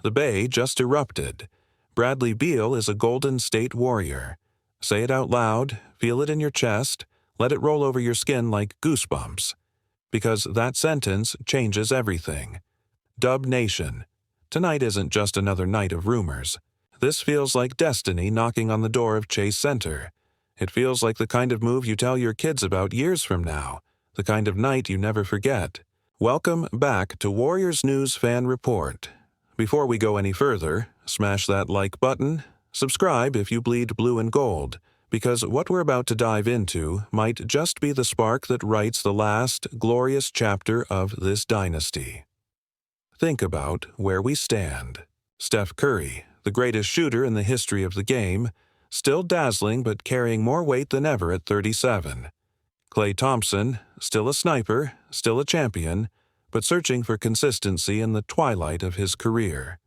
The Bay just erupted. Bradley Beal is a Golden State Warrior. Say it out loud, feel it in your chest, let it roll over your skin like goosebumps. Because that sentence changes everything. Dub Nation. Tonight isn't just another night of rumors. This feels like destiny knocking on the door of Chase Center. It feels like the kind of move you tell your kids about years from now, the kind of night you never forget. Welcome back to Warriors News Fan Report. Before we go any further, smash that like button, subscribe if you bleed blue and gold, because what we're about to dive into might just be the spark that writes the last glorious chapter of this dynasty. Think about where we stand. Steph Curry, the greatest shooter in the history of the game, still dazzling but carrying more weight than ever at 37. Klay Thompson, still a sniper, still a champion, but searching for consistency in the twilight of his career.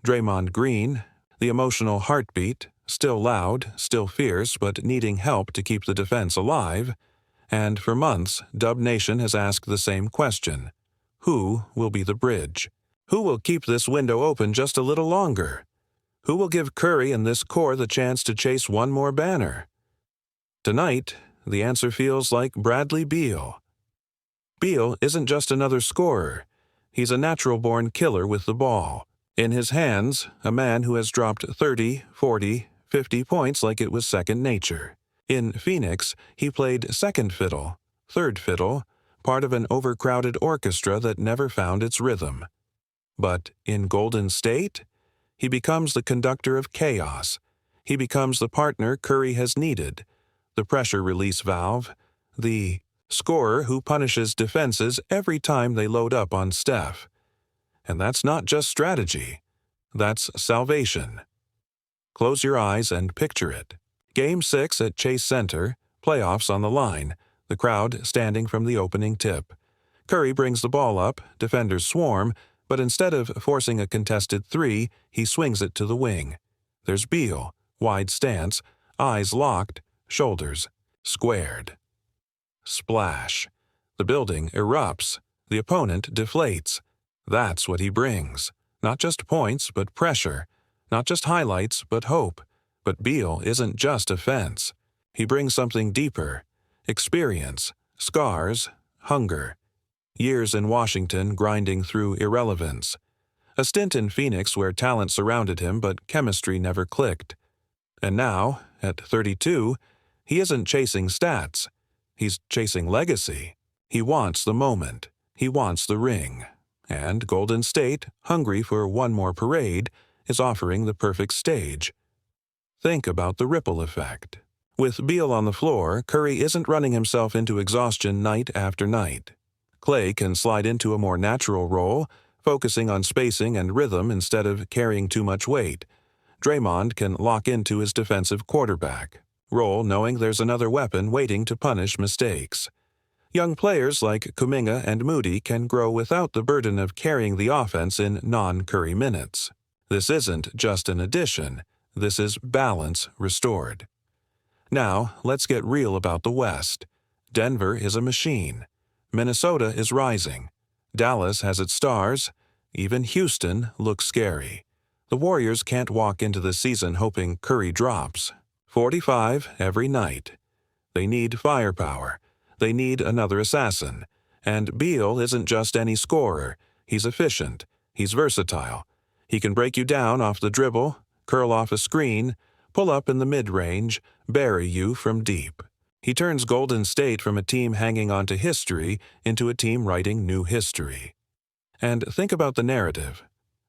Draymond Green, the emotional heartbeat, still loud, still fierce, but needing help to keep the defense alive. And for months, Dub Nation has asked the same question. Who will be the bridge? Who will keep this window open just a little longer? Who will give Curry and this core the chance to chase one more banner? Tonight, the answer feels like Bradley Beal. Beal isn't just another scorer. He's a natural-born killer with the ball. In his hands, a man who has dropped 30, 40, 50 points like it was second nature. In Phoenix, he played second fiddle, third fiddle, part of an overcrowded orchestra that never found its rhythm. But in Golden State, he becomes the conductor of chaos. He becomes the partner Curry has needed, the pressure release valve, the scorer who punishes defenses every time they load up on Steph. And that's not just strategy. That's salvation. Close your eyes and picture it. Game 6 at Chase Center, playoffs on the line, the crowd standing from the opening tip. Curry brings the ball up, defenders swarm, but instead of forcing a contested three, he swings it to the wing. There's Beal, wide stance, eyes locked, shoulders squared. Splash. The building erupts. The opponent deflates. That's what he brings. Not just points, but pressure. Not just highlights, but hope. But Beal isn't just a fence. He brings something deeper. Experience, scars, hunger. Years in Washington grinding through irrelevance. A stint in Phoenix where talent surrounded him but chemistry never clicked. And now, at 32, he isn't chasing stats. He's chasing legacy. He wants the moment. He wants the ring. And Golden State, hungry for one more parade, is offering the perfect stage. Think about the ripple effect. With Beal on the floor, Curry isn't running himself into exhaustion night after night. Klay can slide into a more natural role, focusing on spacing and rhythm instead of carrying too much weight. Draymond can lock into his defensive quarterback role knowing there's another weapon waiting to punish mistakes. Young players like Kuminga and Moody can grow without the burden of carrying the offense in non-Curry minutes. This isn't just an addition. This is balance restored. Now, let's get real about the West. Denver is a machine. Minnesota is rising. Dallas has its stars. Even Houston looks scary. The Warriors can't walk into the season hoping Curry drops. 45 every night. They need firepower. They need another assassin. And Beal isn't just any scorer. He's efficient. He's versatile. He can break you down off the dribble, curl off a screen, pull up in the mid-range, bury you from deep. He turns Golden State from a team hanging on to history into a team writing new history. And think about the narrative.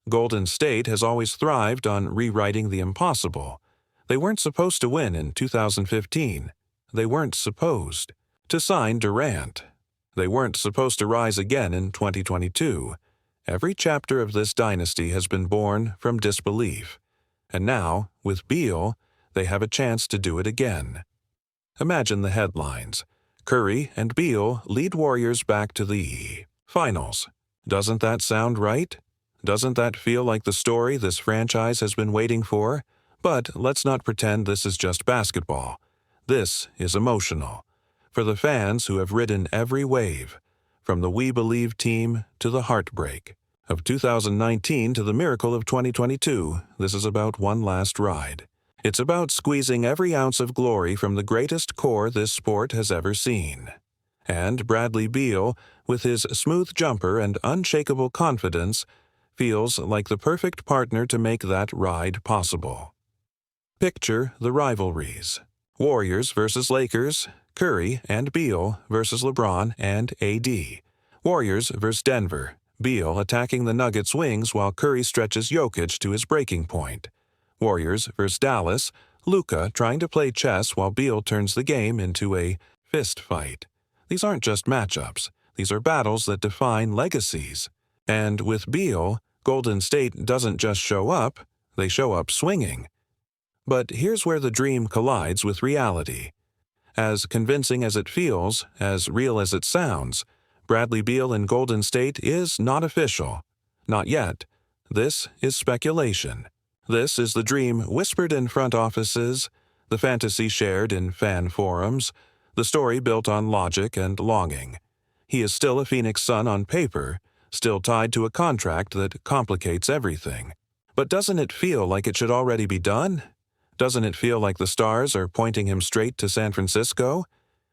Golden State has always thrived on rewriting the impossible. They weren't supposed to win in 2015. They weren't supposed to sign Durant. They weren't supposed to rise again in 2022. Every chapter of this dynasty has been born from disbelief. And now, with Beal, they have a chance to do it again. Imagine the headlines. Curry and Beal lead Warriors back to the finals. Doesn't that sound right? Doesn't that feel like the story this franchise has been waiting for? But let's not pretend this is just basketball. This is emotional. For the fans who have ridden every wave, from the We Believe team to the heartbreak. Of 2019 to the miracle of 2022, this is about one last ride. It's about squeezing every ounce of glory from the greatest core this sport has ever seen. And Bradley Beal, with his smooth jumper and unshakable confidence, feels like the perfect partner to make that ride possible. Picture the rivalries. Warriors versus Lakers, Curry and Beal versus LeBron and AD. Warriors versus Denver, Beal attacking the Nuggets' wings while Curry stretches Jokic to his breaking point. Warriors versus Dallas, Luka trying to play chess while Beal turns the game into a fist fight. These aren't just matchups. These are battles that define legacies. And with Beal, Golden State doesn't just show up, they show up swinging. But here's where the dream collides with reality. As convincing as it feels, as real as it sounds, Bradley Beal in Golden State is not official. Not yet. This is speculation. This is the dream whispered in front offices, the fantasy shared in fan forums, the story built on logic and longing. He is still a Phoenix Sun on paper, still tied to a contract that complicates everything. But doesn't it feel like it should already be done? Doesn't it feel like the stars are pointing him straight to San Francisco?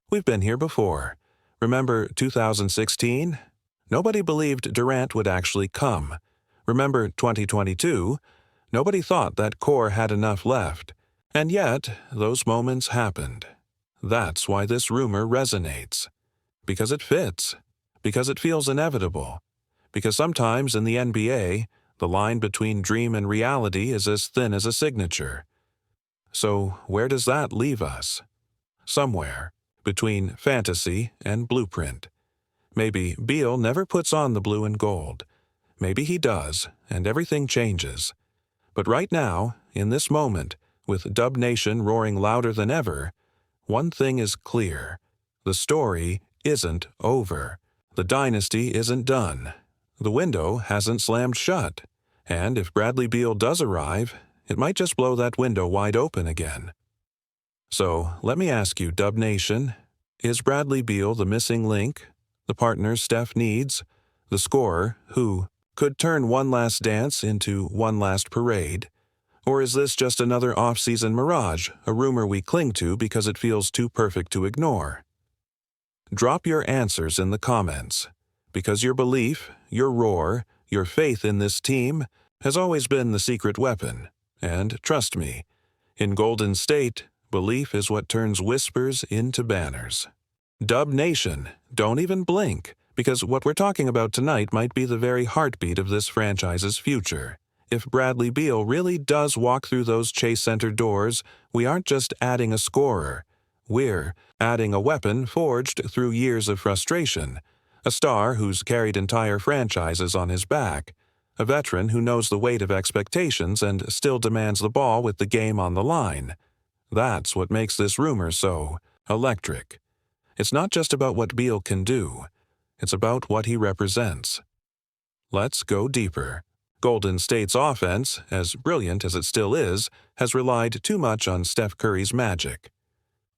We've been here before. Remember 2016? Nobody believed Durant would actually come. Remember 2022? Nobody thought that core had enough left. And yet, those moments happened. That's why this rumor resonates. Because it fits. Because it feels inevitable. Because sometimes in the NBA, the line between dream and reality is as thin as a signature. So where does that leave us? Somewhere between fantasy and blueprint. Maybe Beal never puts on the blue and gold. Maybe he does, and everything changes. But right now, in this moment, with Dub Nation roaring louder than ever, one thing is clear. The story isn't over. The dynasty isn't done. The window hasn't slammed shut. And if Bradley Beal does arrive, it might just blow that window wide open again. So, let me ask you, Dub Nation, is Bradley Beal the missing link, the partner Steph needs, the scorer who could turn one last dance into one last parade? Or is this just another off-season mirage, a rumor we cling to because it feels too perfect to ignore? Drop your answers in the comments, because your belief, your roar, your faith in this team has always been the secret weapon. And trust me, in Golden State, belief is what turns whispers into banners. Dub Nation, don't even blink, because what we're talking about tonight might be the very heartbeat of this franchise's future. If Bradley Beal really does walk through those Chase Center doors, we aren't just adding a scorer. We're adding a weapon forged through years of frustration, a star who's carried entire franchises on his back, a veteran who knows the weight of expectations and still demands the ball with the game on the line. That's what makes this rumor so electric. It's not just about what Beal can do. It's about what he represents. Let's go deeper. Golden State's offense, as brilliant as it still is, has relied too much on Steph Curry's magic.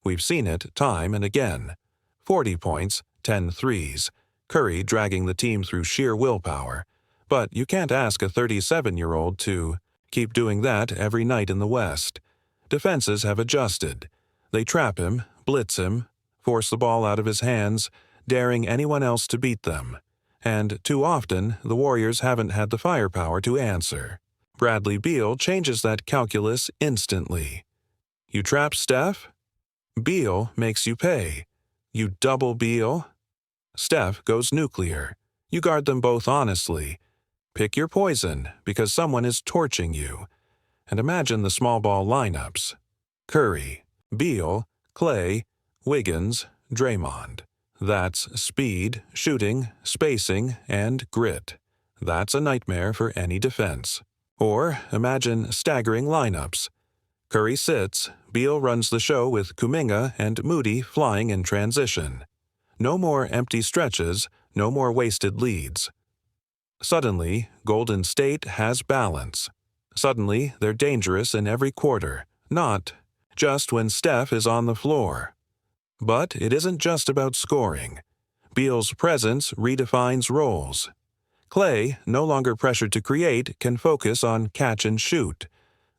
We've seen it time and again. 40 points, 10 threes, Curry dragging the team through sheer willpower. But you can't ask a 37-year-old to keep doing that every night in the West. Defenses have adjusted. They trap him, blitz him, force the ball out of his hands, daring anyone else to beat them. And too often, the Warriors haven't had the firepower to answer. Bradley Beal changes that calculus instantly. You trap Steph? Beal makes you pay. You double Beal? Steph goes nuclear. You guard them both honestly. Pick your poison, because someone is torching you. And imagine the small ball lineups. Curry, Beal, Clay, Wiggins, Draymond. That's speed, shooting, spacing, and grit. That's a nightmare for any defense. Or imagine staggering lineups. Curry sits, Beal runs the show with Kuminga and Moody flying in transition. No more empty stretches, no more wasted leads. Suddenly, Golden State has balance. Suddenly, they're dangerous in every quarter, not just when Steph is on the floor. But it isn't just about scoring. Beal's presence redefines roles. Clay, no longer pressured to create, can focus on catch and shoot.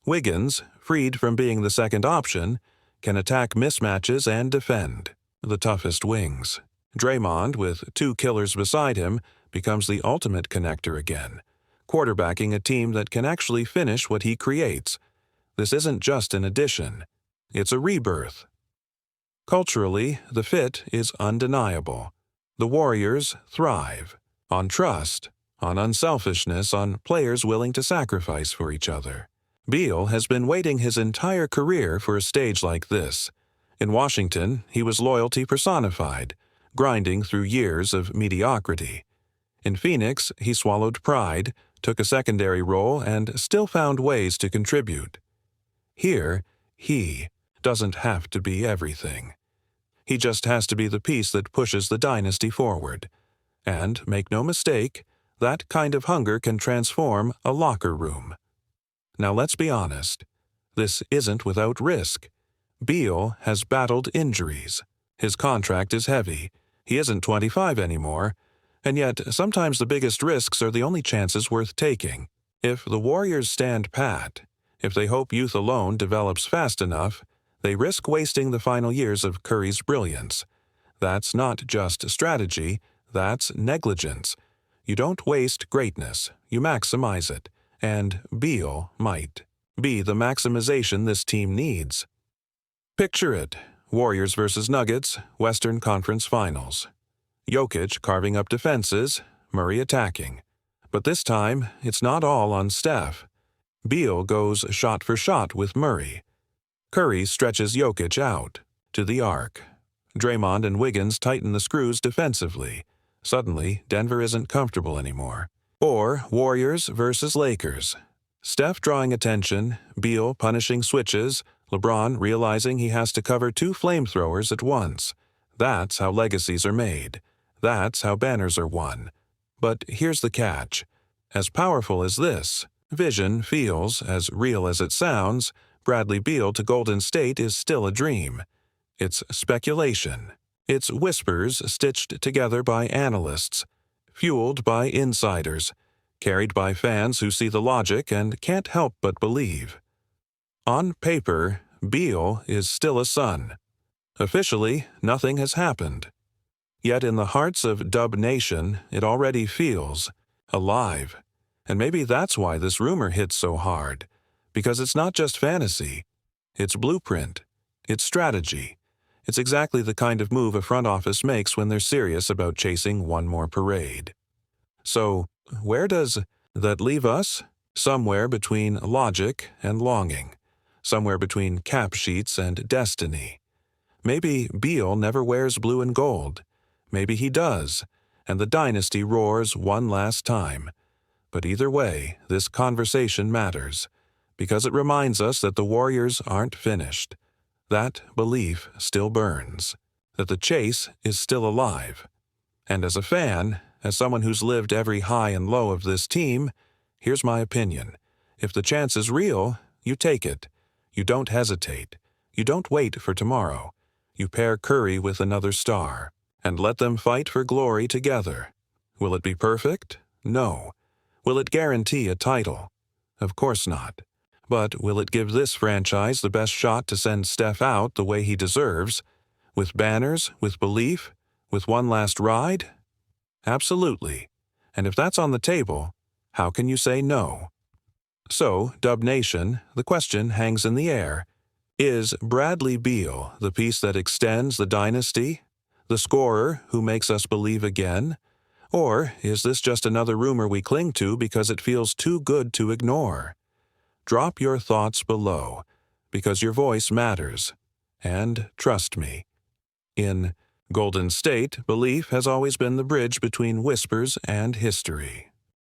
Wiggins, freed from being the second option, can attack mismatches and defend. The toughest wings. Draymond, with two killers beside him, becomes the ultimate connector again, quarterbacking a team that can actually finish what he creates. This isn't just an addition. It's a rebirth. Culturally, the fit is undeniable. The Warriors thrive on trust, on unselfishness, on players willing to sacrifice for each other. Beal has been waiting his entire career for a stage like this. In Washington, he was loyalty personified, grinding through years of mediocrity. In Phoenix, he swallowed pride, took a secondary role, and still found ways to contribute. Here, he doesn't have to be everything. He just has to be the piece that pushes the dynasty forward. And, make no mistake, that kind of hunger can transform a locker room. Now let's be honest. This isn't without risk. Beal has battled injuries. His contract is heavy. He isn't 25 anymore. And yet, sometimes the biggest risks are the only chances worth taking. If the Warriors stand pat, if they hope youth alone develops fast enough, they risk wasting the final years of Curry's brilliance. That's not just strategy, that's negligence. You don't waste greatness, you maximize it. And Beal might be the maximization this team needs. Picture it. Warriors versus Nuggets, Western Conference Finals. Jokic carving up defenses, Murray attacking. But this time, it's not all on Steph. Beal goes shot for shot with Murray. Curry stretches Jokic out to the arc. Draymond and Wiggins tighten the screws defensively. Suddenly, Denver isn't comfortable anymore. Or Warriors versus Lakers. Steph drawing attention, Beal punishing switches, LeBron realizing he has to cover two flamethrowers at once. That's how legacies are made. That's how banners are won. But here's the catch. As powerful as this vision feels, as real as it sounds, Bradley Beal to Golden State is still a dream. It's speculation. It's whispers stitched together by analysts, fueled by insiders, carried by fans who see the logic and can't help but believe. On paper, Beal is still a Sun. Officially, nothing has happened. Yet in the hearts of Dub Nation, it already feels alive. And maybe that's why this rumor hits so hard. Because it's not just fantasy. It's blueprint. It's strategy. It's exactly the kind of move a front office makes when they're serious about chasing one more parade. So, where does that leave us? Somewhere between logic and longing. Somewhere between cap sheets and destiny. Maybe Beal never wears blue and gold. Maybe he does, and the dynasty roars one last time. But either way, this conversation matters, because it reminds us that the Warriors aren't finished. That belief still burns, that the chase is still alive. And as a fan, as someone who's lived every high and low of this team, here's my opinion. If the chance is real, you take it. You don't hesitate. You don't wait for tomorrow. You pair Curry with another star, and let them fight for glory together. Will it be perfect? No. Will it guarantee a title? Of course not. But will it give this franchise the best shot to send Steph out the way he deserves? With banners, with belief, with one last ride? Absolutely. And if that's on the table, how can you say no? So, Dub Nation, the question hangs in the air. Is Bradley Beal the piece that extends the dynasty? The scorer who makes us believe again? Or is this just another rumor we cling to because it feels too good to ignore? Drop your thoughts below, because your voice matters. And trust me, in Golden State, belief has always been the bridge between whispers and history.